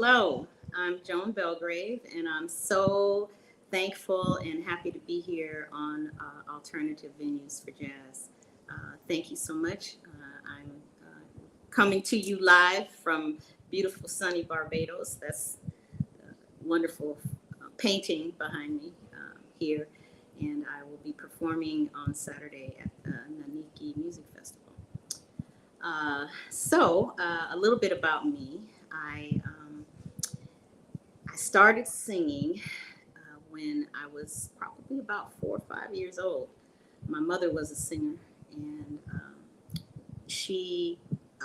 Hello, I'm Joan Belgrave, and I'm so thankful and happy to be here on Alternative Venues for Jazz. Thank you so much. I'm coming to you live from beautiful sunny Barbados. That's a wonderful painting behind me here, and I will be performing on Saturday at the Naniki Music Festival. A little bit about me. I started singing when I was probably about 4 or 5 years old. My mother was a singer, and she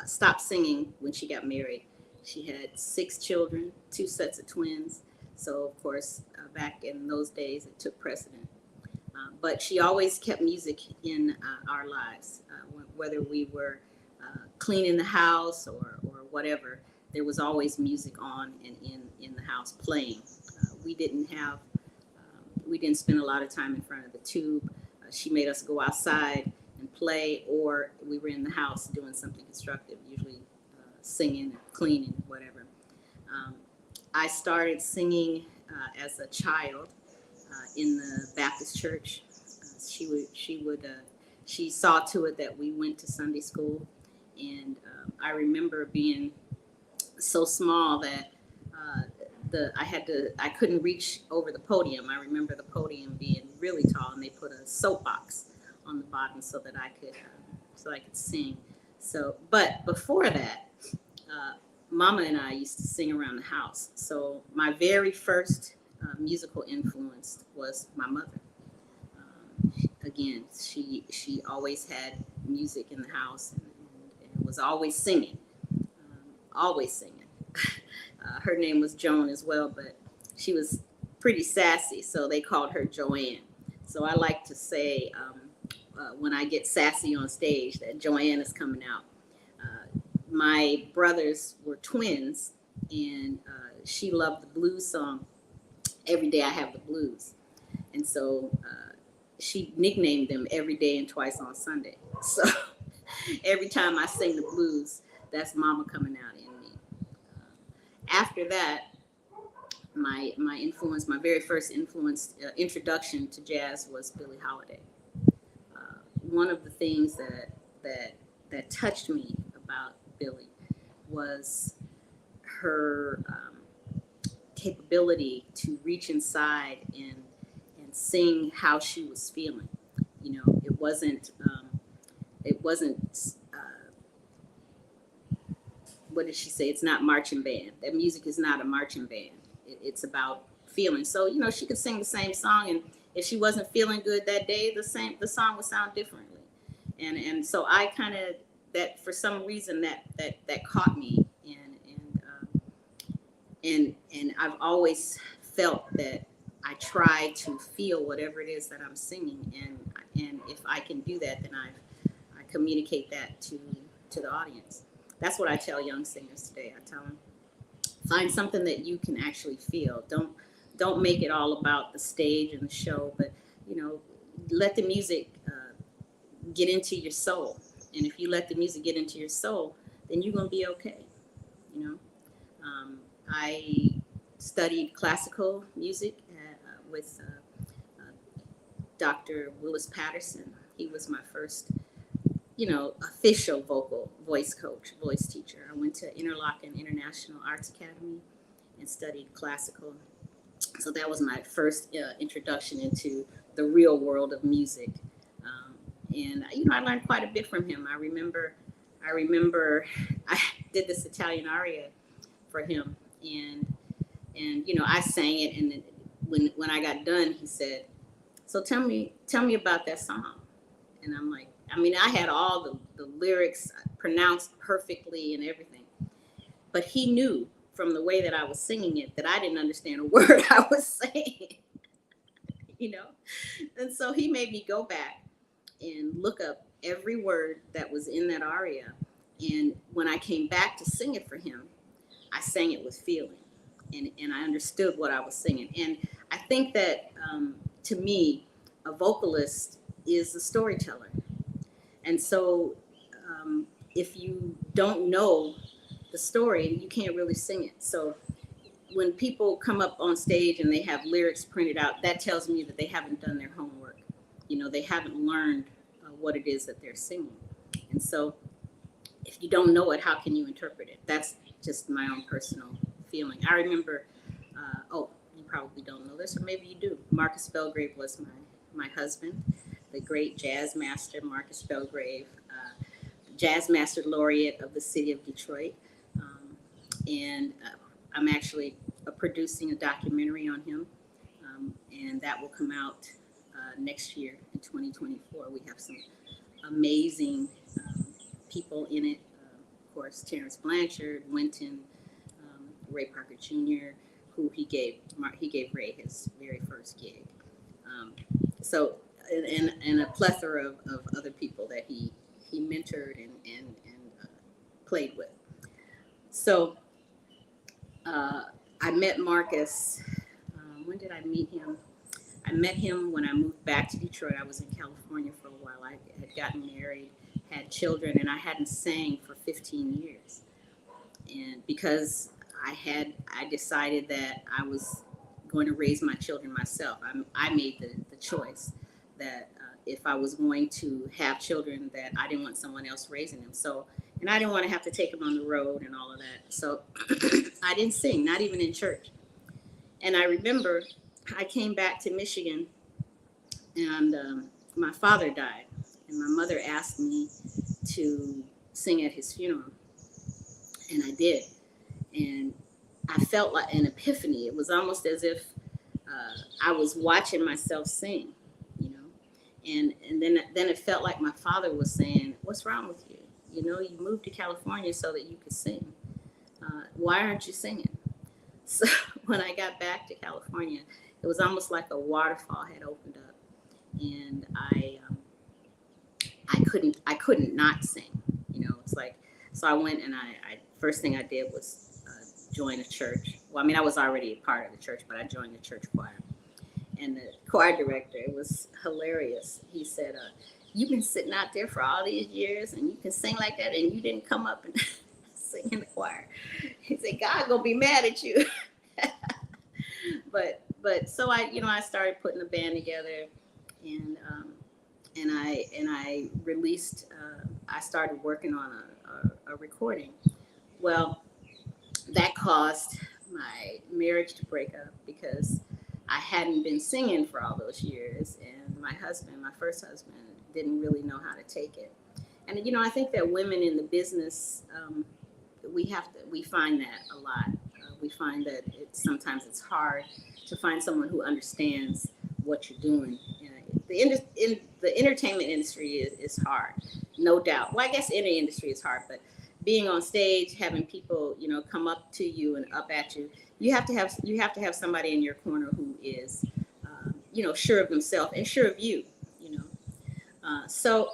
stopped singing when she got married. She had 6 children, 2 sets of twins. So, of course, back in those days, it took precedent. But she always kept music in our lives, whether we were cleaning the house or whatever. There was always music on and in the house playing. We didn't have, we didn't spend a lot of time in front of the tube. She made us go outside and play, or we were in the house doing something constructive, usually singing, or cleaning, whatever. I started singing as a child in the Baptist church. She saw to it that we went to Sunday school, and I remember being so small that I couldn't reach over the podium. I remember the podium being really tall, and they put a soapbox on the bottom so that I could sing. So, but before that, Mama and I used to sing around the house. So my very first musical influence was my mother. Again, she always had music in the house and was always singing, always singing. Her name was Joan as well, but she was pretty sassy, so they called her Joanne. So I like to say when I get sassy on stage that Joanne is coming out. My brothers were twins, and she loved the blues song, Every Day I Have the Blues. And so she nicknamed them Every Day and Twice on Sunday. So every time I sing the blues, that's Mama coming out in me. After that, my influence, my very first influence, introduction to jazz was Billie Holiday. One of the things that touched me about Billie was her capability to reach inside and sing how she was feeling. You know, it wasn't what did she say? It's not marching band. That music is not a marching band. It's about feeling. So, you know, she could sing the same song, and if she wasn't feeling good that day, the song would sound differently. And so I kind of, that for some reason that caught me, and I've always felt that I try to feel whatever it is that I'm singing, and if I can do that, then I communicate that to the audience. That's what I tell young singers today. I tell them, find something that you can actually feel. Don't make it all about the stage and the show, but you know, let the music get into your soul. And if you let the music get into your soul, then you're gonna be okay. You know, I studied classical music with Dr. Willis Patterson. He was my first, you know, official voice coach, voice teacher. I went to Interlochen International Arts Academy and studied classical. So that was my first introduction into the real world of music. And you know, I learned quite a bit from him. I remember I did this Italian aria for him, and you know, I sang it, and when I got done, he said, "So tell me about that song." And I'm like, I mean, I had all the lyrics pronounced perfectly and everything, but he knew from the way that I was singing it that I didn't understand a word I was saying, you know? And so he made me go back and look up every word that was in that aria. And when I came back to sing it for him, I sang it with feeling, and I understood what I was singing. And I think that to me, a vocalist is a storyteller. And so if you don't know the story, you can't really sing it. So when people come up on stage and they have lyrics printed out, that tells me that they haven't done their homework. You know, they haven't learned what it is that they're singing. And so if you don't know it, how can you interpret it? That's just my own personal feeling. I remember, oh, you probably don't know this, or maybe you do. Marcus Belgrave was my husband, the great jazz master Marcus Belgrave, jazz master laureate of the city of Detroit. And I'm actually producing a documentary on him, and that will come out next year in 2024. We have some amazing people in it. Of course, Terrence Blanchard, Wynton, Ray Parker Jr., who he gave Ray his very first gig. So, and a plethora of other people that he mentored and played with. So I met Marcus. When did I meet him? I met him when I moved back to Detroit. I was in California for a while. I had gotten married, had children, and I hadn't sang for 15 years. And because I decided that I was going to raise my children myself. I made the choice that if I was going to have children, that I didn't want someone else raising them. So, and I didn't want to have to take them on the road and all of that. So I didn't sing, not even in church. And I remember I came back to Michigan, and my father died, and my mother asked me to sing at his funeral, and I did. And I felt like an epiphany. It was almost as if I was watching myself sing, you know. And then it felt like my father was saying, "What's wrong with you? You know, you moved to California so that you could sing. Why aren't you singing?" So when I got back to California, it was almost like a waterfall had opened up, and I couldn't not sing. You know, it's like, so I went and I first thing I did was join a church. Well, I mean, I was already a part of the church, but I joined the church choir. And the choir director, it was hilarious. He said, "You've been sitting out there for all these years, and you can sing like that, and you didn't come up and sing in the choir." He said, "God gonna be mad at you." But so I started putting the band together, and I released. I started working on a recording. Well, that caused my marriage to break up because I hadn't been singing for all those years, and my first husband, didn't really know how to take it. And I think that women in the business, we find that a lot. We find that sometimes it's hard to find someone who understands what you're doing. The entertainment industry is hard, no doubt. Well, I guess any industry is hard, but being on stage, having people, come up to you and up at you, you have to have somebody in your corner who is, sure of themselves and sure of you, So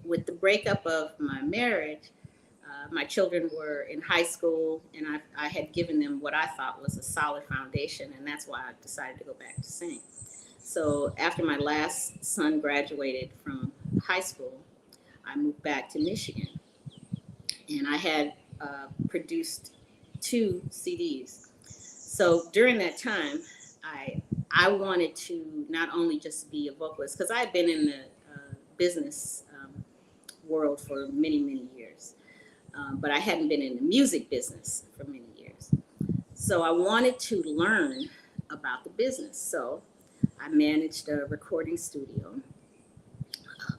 with the breakup of my marriage, my children were in high school, and I had given them what I thought was a solid foundation, and that's why I decided to go back to sing. So after my last son graduated from high school, I moved back to Michigan, and I had produced 2 CDs. So during that time, I wanted to not only just be a vocalist, because I had been in the business world for many, many years, but I hadn't been in the music business for many years. So I wanted to learn about the business. So I managed a recording studio,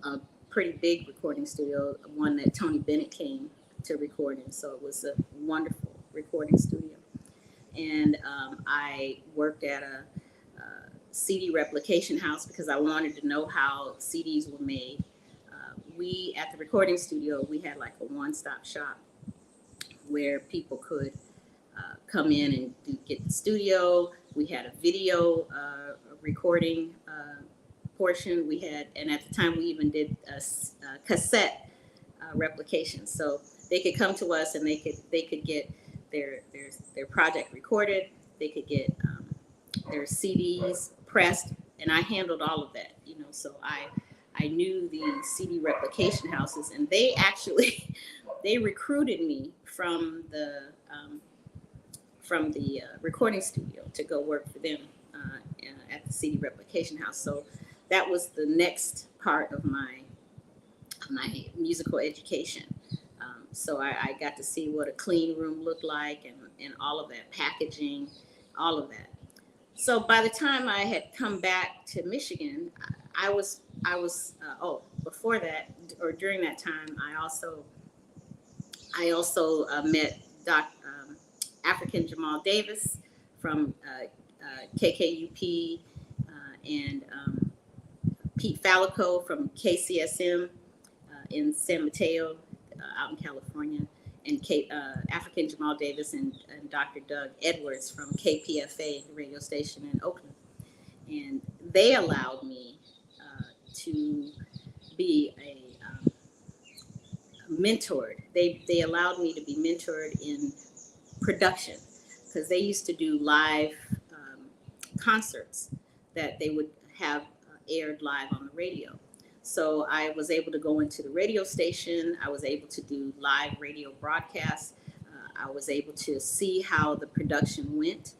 a pretty big recording studio, one that Tony Bennett came to record in. So it was a wonderful recording studio. And I worked at a CD replication house because I wanted to know how CDs were made. At the recording studio, we had like a one-stop shop where people could come in and get the studio. We had a video recording portion. And at the time we even did a cassette replication. So they could come to us and they could get their project recorded. They could get their CDs pressed, and I handled all of that. So I knew the CD replication houses, and they recruited me from the from the recording studio to go work for them at the CD Replication House. So that was the next part of my musical education. So I got to see what a clean room looked like, and all of that packaging, all of that. So by the time I had come back to Michigan, I was before that, or during that time, I also met African Jamal Davis from KKUP, and Pete Fallico from KCSM in San Mateo, out in California, and African Jamal Davis and Dr. Doug Edwards from KPFA, the radio station in Oakland. And they allowed me to be mentored. They allowed me to be mentored in production, because they used to do live concerts that they would have aired live on the radio. So I was able to go into the radio station. I was able to do live radio broadcasts. I was able to see how the production went,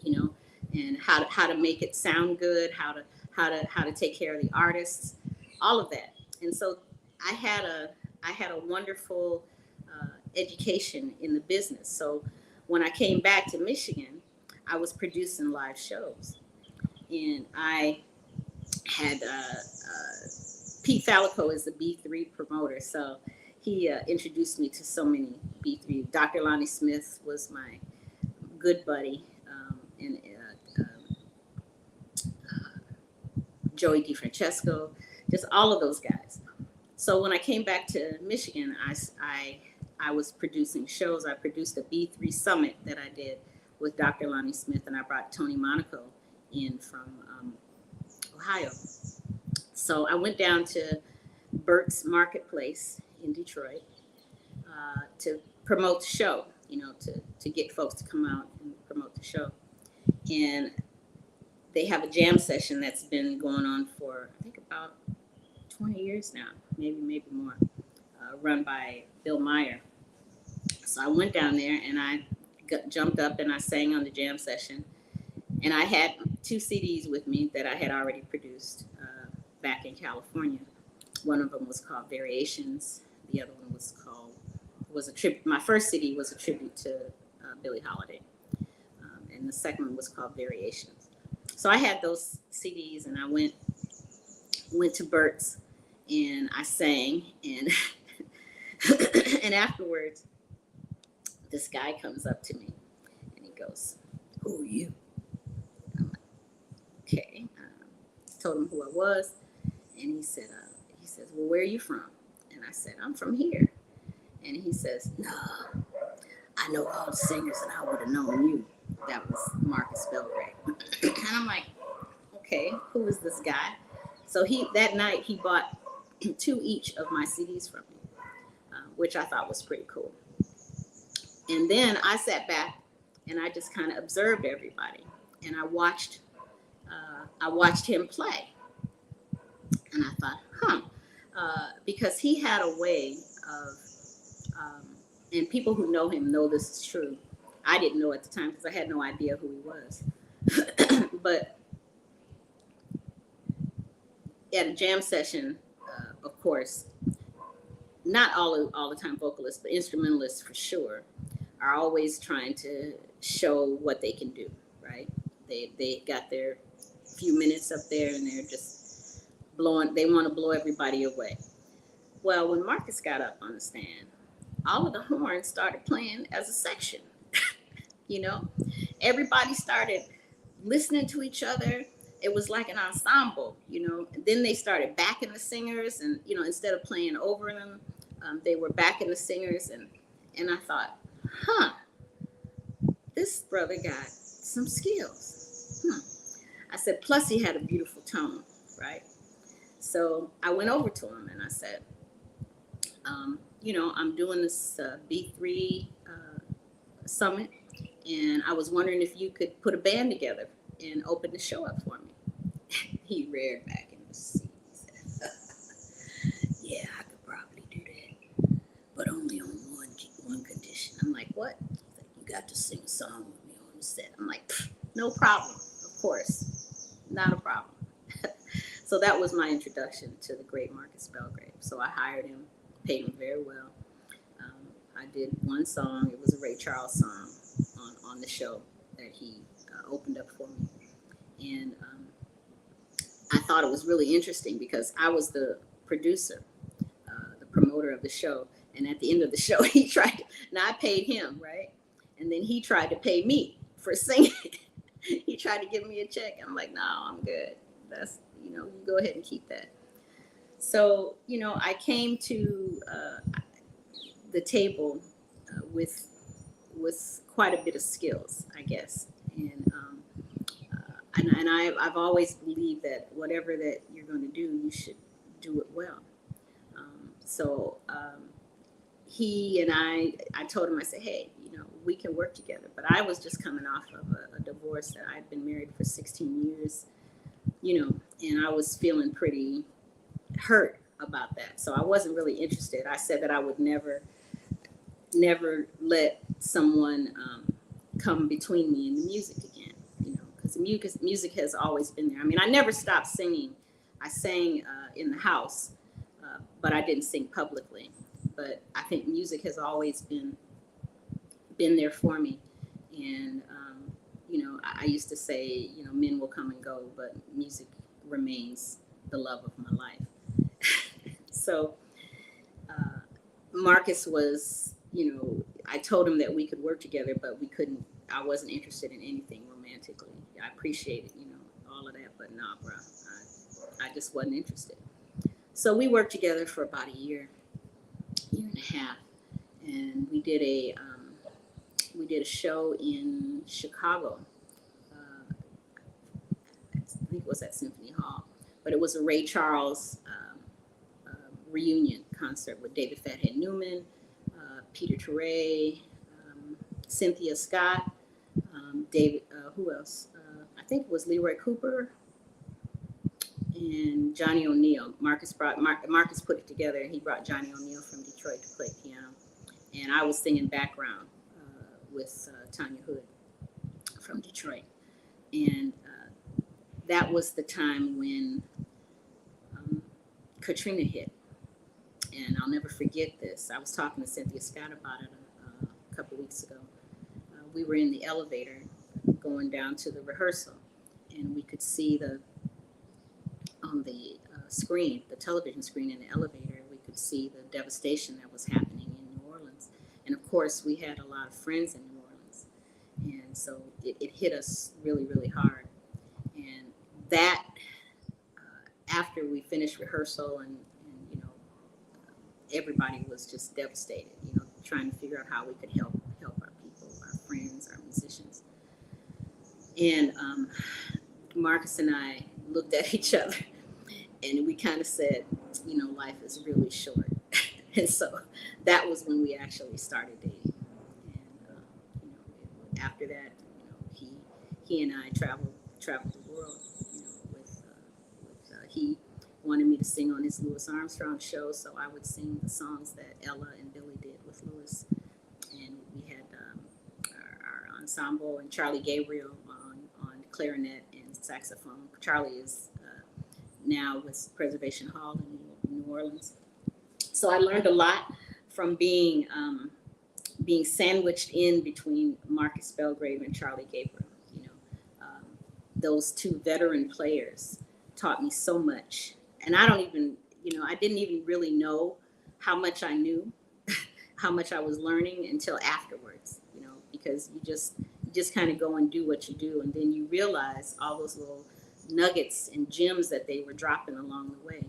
and how to make it sound good, how to take care of the artists, all of that. And so I had a wonderful education in the business. So when I came back to Michigan, I was producing live shows, and I had Pete Fallico is the B3 promoter, so he introduced me to so many B3. Dr. Lonnie Smith was my good buddy, and Joey DeFrancesco, just all of those guys. So when I came back to Michigan, I was producing shows. I produced a B3 summit that I did with Dr. Lonnie Smith, and I brought Tony Monaco in from Ohio. So I went down to Burt's Marketplace in Detroit to promote the show, to get folks to come out and promote the show. And they have a jam session that's been going on for, I think, about 20 years now, maybe more, run by Bill Meyer. So I went down there and I jumped up and I sang on the jam session. And I had 2 CDs with me that I had already produced back in California. One of them was called Variations. The other one was a tribute. My first CD was a tribute to Billie Holiday. And the second one was called Variations. So I had those CDs, and I went to Burt's and I sang, and and afterwards this guy comes up to me and he goes, "Who are you?" I'm like, "Okay." Told him who I was, and he says, "Well, where are you from?" And I said, "I'm from here." And he says, "No, I know all the singers, and I would have known you." That was Marcus Belgrave. And I'm like, "Okay, who is this guy?" So that night he bought 2 each of my CDs from me, which I thought was pretty cool. And then I sat back and I just kind of observed everybody, and I watched him play. And I thought, because he had a way of, and people who know him know this is true. I didn't know at the time because I had no idea who he was. But at a jam session, of course, not all the time vocalists, but instrumentalists for sure, are always trying to show what they can do, right? They got their few minutes up there and they're just they want to blow everybody away. Well, when Marcus got up on the stand, all of the horns started playing as a section. Everybody started listening to each other. It was like an ensemble, And then they started backing the singers, and instead of playing over them, they were backing the singers, and I thought, this brother got some skills. I said, plus he had a beautiful tone, right? So I went over to him and I said, I'm doing this B3 summit, and I was wondering if you could put a band together and open the show up for me. He reared back in his seat. He said, "Yeah, I could probably do that, but only on one condition." I'm like, "What?" He's like, "You got to sing a song with me on the set. I'm like, no problem, of course, not a problem. So that was my introduction to the great Marcus Belgrave. So I hired him, paid him very well. I did one song. It was a Ray Charles song on the show that he opened up for me. And I thought it was really interesting because I was the producer, the promoter of the show. And at the end of the show, he tried to, now I paid him, right? And then he tried to pay me for singing. He tried to give me a check. I'm like, no, I'm good. That's, you go ahead and keep that. So, I came to the table with quite a bit of skills, I guess. And I've always believed that whatever that you're going to do, you should do it well. So he and I told him, I said, hey, we can work together. But I was just coming off of a divorce that I'd been married for 16 years, and I was feeling pretty hurt about that. So I wasn't really interested. I said that I would never let someone come between me and the music again, because music has always been there. I mean, I never stopped singing. I sang in the house, but I didn't sing publicly. But I think music has always been there for me. And, I used to say, men will come and go, but music remains the love of my life. So Marcus was, I told him that we could work together, but I wasn't interested in anything romantically. I appreciated, all of that, but nah, bro, I just wasn't interested. So we worked together for about a year and a half, and we did a show in Chicago. I think it was at Symphony Hall, but it was a Ray Charles reunion concert with David Fathead Newman, Peter Torre, Cynthia Scott, David, who else? I think it was Leroy Cooper and Johnny O'Neill. Marcus put it together, and he brought Johnny O'Neill from Detroit to play piano. And I was singing background with Tanya Hood from Detroit. And that was the time when Katrina hit. And I'll never forget this. I was talking to Cynthia Scott about it a couple weeks ago. We were in the elevator going down to the rehearsal, and we could see on the screen, the television screen in the elevator, we could see the devastation that was happening in New Orleans. And of course, we had a lot of friends in New Orleans. And so it hit us really, really hard. And that, after we finished rehearsal and everybody was just devastated, trying to figure out how we could help our people, our friends, our musicians. And Marcus and I looked at each other, and we kind of said, life is really short. And so that was when we actually started dating. And after that, he and I traveled the world. He wanted me to sing on his Louis Armstrong show, so I would sing the songs that Ella and Billy did with Louis. And we had our ensemble and Charlie Gabriel on clarinet and saxophone. Charlie is now with Preservation Hall in New Orleans. So I learned a lot from being sandwiched in between Marcus Belgrave and Charlie Gabriel. Those two veteran players taught me so much. And I didn't even really know how much I knew, how much I was learning until afterwards, because you just kind of go and do what you do. And then you realize all those little nuggets and gems that they were dropping along the way.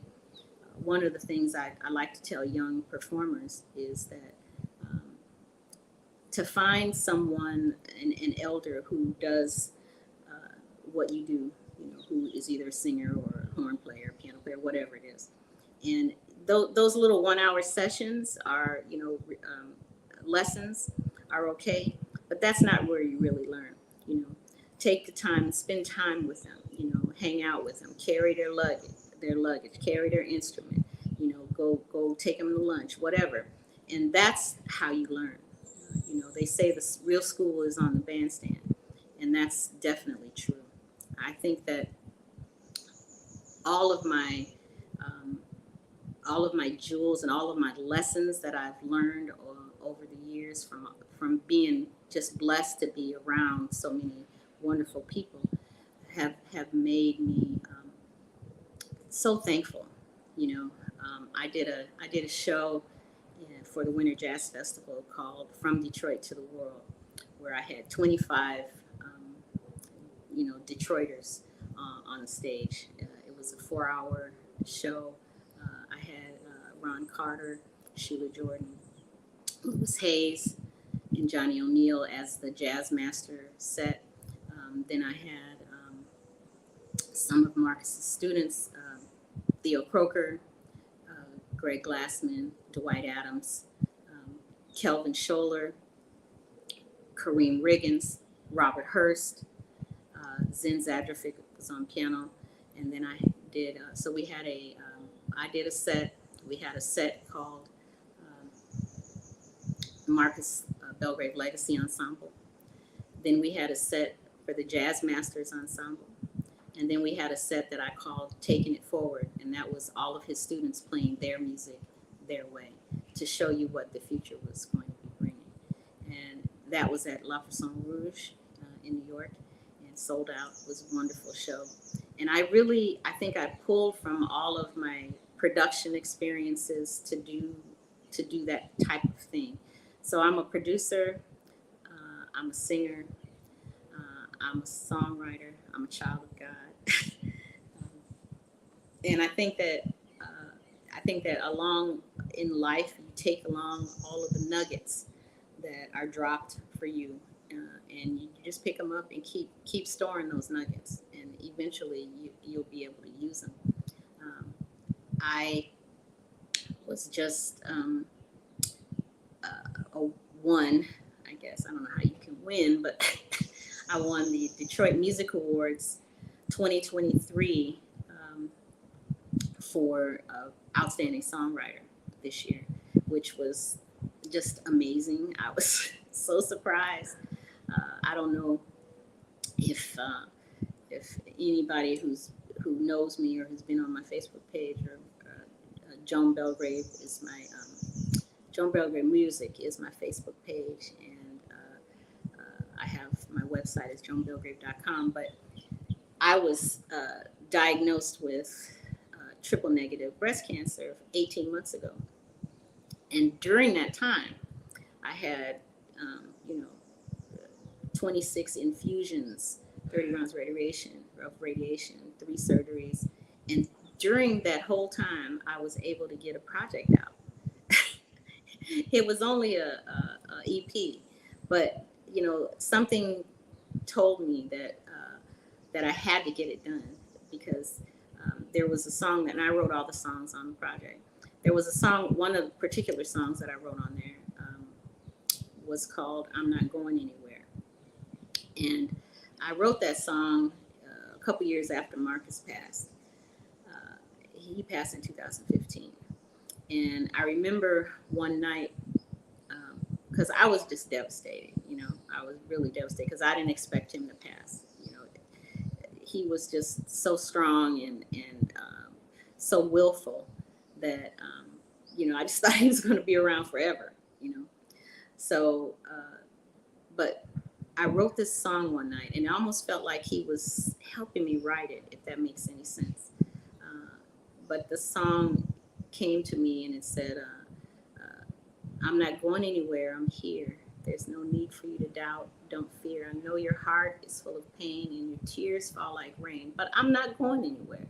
One of the things I like to tell young performers is that to find someone, an elder who does what you do, who is either a singer or a horn player, piano player, whatever it is. And those little 1 hour sessions are, lessons are okay, but that's not where you really learn. Take the time and spend time with them, hang out with them, carry their luggage, carry their instrument, go take them to lunch, whatever. And that's how you learn. They say the real school is on the bandstand, and that's definitely true. I think that all of my um, all of my jewels and all of my lessons that I've learned over the years from being just blessed to be around so many wonderful people have made me so thankful. I did a show for the Winter Jazz Festival called From Detroit to the World, where I had 25 Detroiters on the stage. It was a 4-hour show. I had Ron Carter, Sheila Jordan, Louis Hayes, and Johnny O'Neill as the jazz master set. Then I had some of Marcus's students, Theo Croker, Greg Glassman, Dwight Adams, Kelvin Scholler, Kareem Riggins, Robert Hurst, Zen Zadrovic was on piano, and then I did. So we had I did a set. We had a set called Marcus Belgrave Legacy Ensemble. Then we had a set for the Jazz Masters Ensemble. And then we had a set that I called Taking It Forward, and that was all of his students playing their music their way to show you what the future was going to be bringing. And that was at La Façon Rouge in New York, and sold out. It was a wonderful show. And I think I pulled from all of my production experiences to do that type of thing. So I'm a producer, I'm a singer, I'm a songwriter, I'm a child of God. And I think that along in life, you take along all of the nuggets that are dropped for you, and you just pick them up and keep storing those nuggets, and eventually you'll be able to use them. I was just won, I guess. I don't know how you can win, but I won the Detroit Music Awards 2023 for Outstanding Songwriter this year, which was just amazing. I was so surprised. I don't know if anybody who knows me or has been on my Facebook page, or Joan Belgrave is my Joan Belgrave Music is my Facebook page, and I have my website is joanbelgrave.com. But I was diagnosed with triple negative breast cancer 18 months ago, and during that time, I had 26 infusions, 30 rounds of radiation, 3 surgeries, and during that whole time, I was able to get a project out. It was only a EP, but something told me that I had to get it done, because there was a song and I wrote all the songs on the project. There was a song, one of the particular songs that I wrote on there was called "I'm Not Going Anywhere," and I wrote that song a couple years after Marcus passed. He passed in 2015. And I remember one night, because I was just devastated, I was really devastated because I didn't expect him to pass. He was just so strong and so willful that, I just thought he was going to be around forever, So, but I wrote this song one night, and it almost felt like he was helping me write it, if that makes any sense. But the song came to me and it said, I'm not going anywhere, I'm here. There's no need for you to doubt, don't fear. I know your heart is full of pain and your tears fall like rain, but I'm not going anywhere.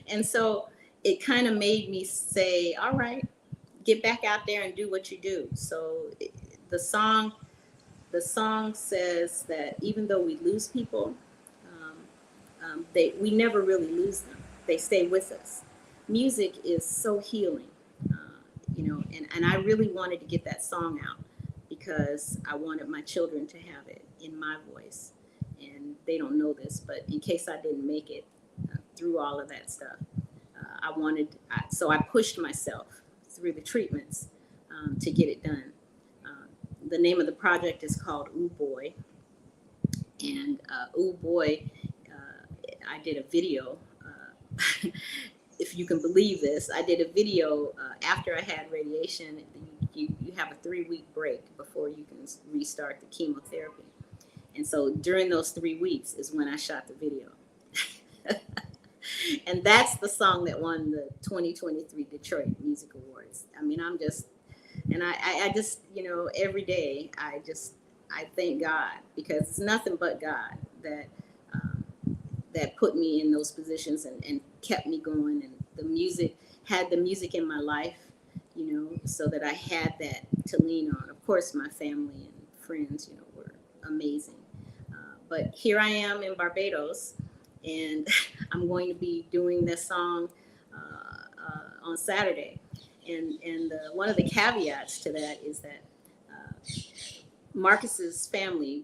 And so it kind of made me say, all right, get back out there and do what you do. So the song says that even though we lose people, we never really lose them. They stay with us. Music is so healing, and I really wanted to get that song out because I wanted my children to have it in my voice. And they don't know this, but in case I didn't make it through all of that stuff, so I pushed myself through the treatments to get it done. The name of the project is called Ooh Boy, and Ooh Boy, I did a video. If you can believe this, I did a video after I had radiation. You have a 3-week break before you can restart the chemotherapy. And so during those 3 weeks is when I shot the video. And that's the song that won the 2023 Detroit Music Awards. I mean, I'm just, and I just, every day I thank God, because it's nothing but God that that put me in those positions and kept me going. And had the music in my life, so that I had that to lean on. Of course, my family and friends, were amazing. But here I am in Barbados, and I'm going to be doing this song on Saturday. And one of the caveats to that is that Marcus's family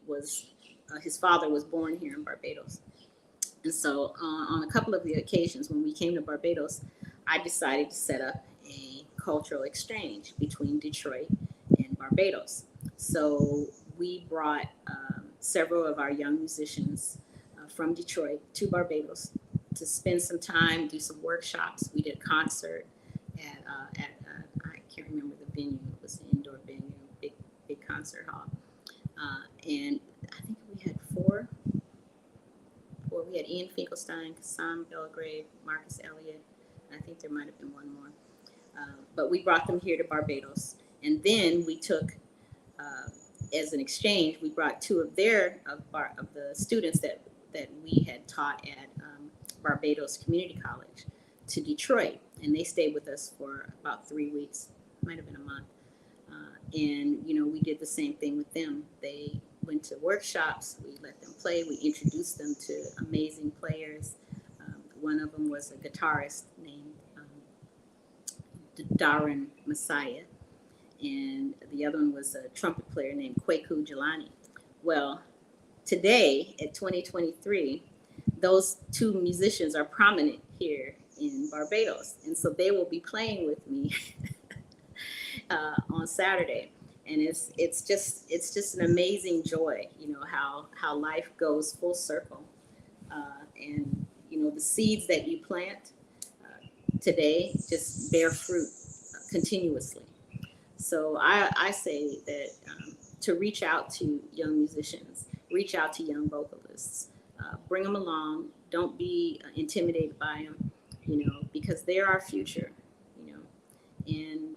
his father was born here in Barbados. And so on a couple of the occasions when we came to Barbados, I decided to set up a cultural exchange between Detroit and Barbados. So we brought several of our young musicians from Detroit to Barbados to spend some time, do some workshops. We did a concert at I can't remember the venue. It was an indoor venue, big concert hall. And I think we had four. We had Ian Finkelstein, Joan Belgrave, Marcus Elliott, and I think there might have been one more. But we brought them here to Barbados. And then we took, as an exchange, we brought two of the students that we had taught at Barbados Community College to Detroit. And they stayed with us for about 3 weeks, might have been a month. And, we did the same thing with them. They went to workshops, we let them play, we introduced them to amazing players. One of them was a guitarist named Darren Messiah, and the other one was a trumpet player named Kwaku Jelani. Well, today, at 2023, those two musicians are prominent here in Barbados, and so they will be playing with me on Saturday. And it's just an amazing joy, how life goes full circle, and the seeds that you plant today just bear fruit continuously. So I say that to reach out to young musicians, reach out to young vocalists, bring them along. Don't be intimidated by them, because they're our future, and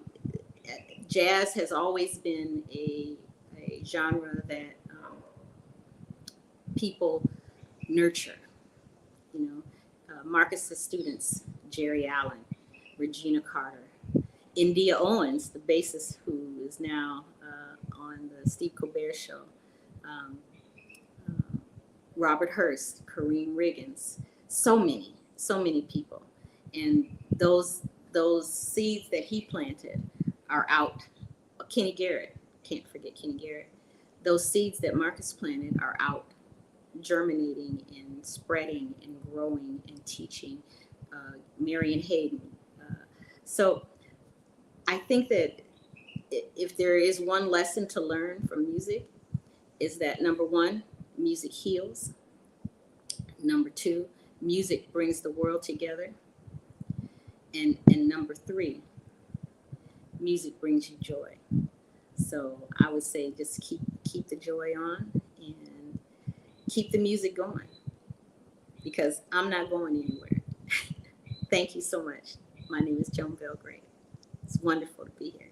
jazz has always been a genre that people nurture. Marcus's students, Jerry Allen, Regina Carter, India Owens, the bassist who is now on the Steve Colbert Show, Robert Hurst, Kareem Riggins, so many people. And those seeds that he planted are out. Kenny Garrett, can't forget Kenny Garrett. Those seeds that Marcus planted are out, germinating and spreading and growing and teaching. Marion Hayden. So I think that if there is one lesson to learn from music, is that number one, music heals. Number two, music brings the world together. And number three, music brings you joy. So I would say just keep the joy on and keep the music going, because I'm not going anywhere. Thank you so much. My name is Joan Belgrave. It's wonderful to be here.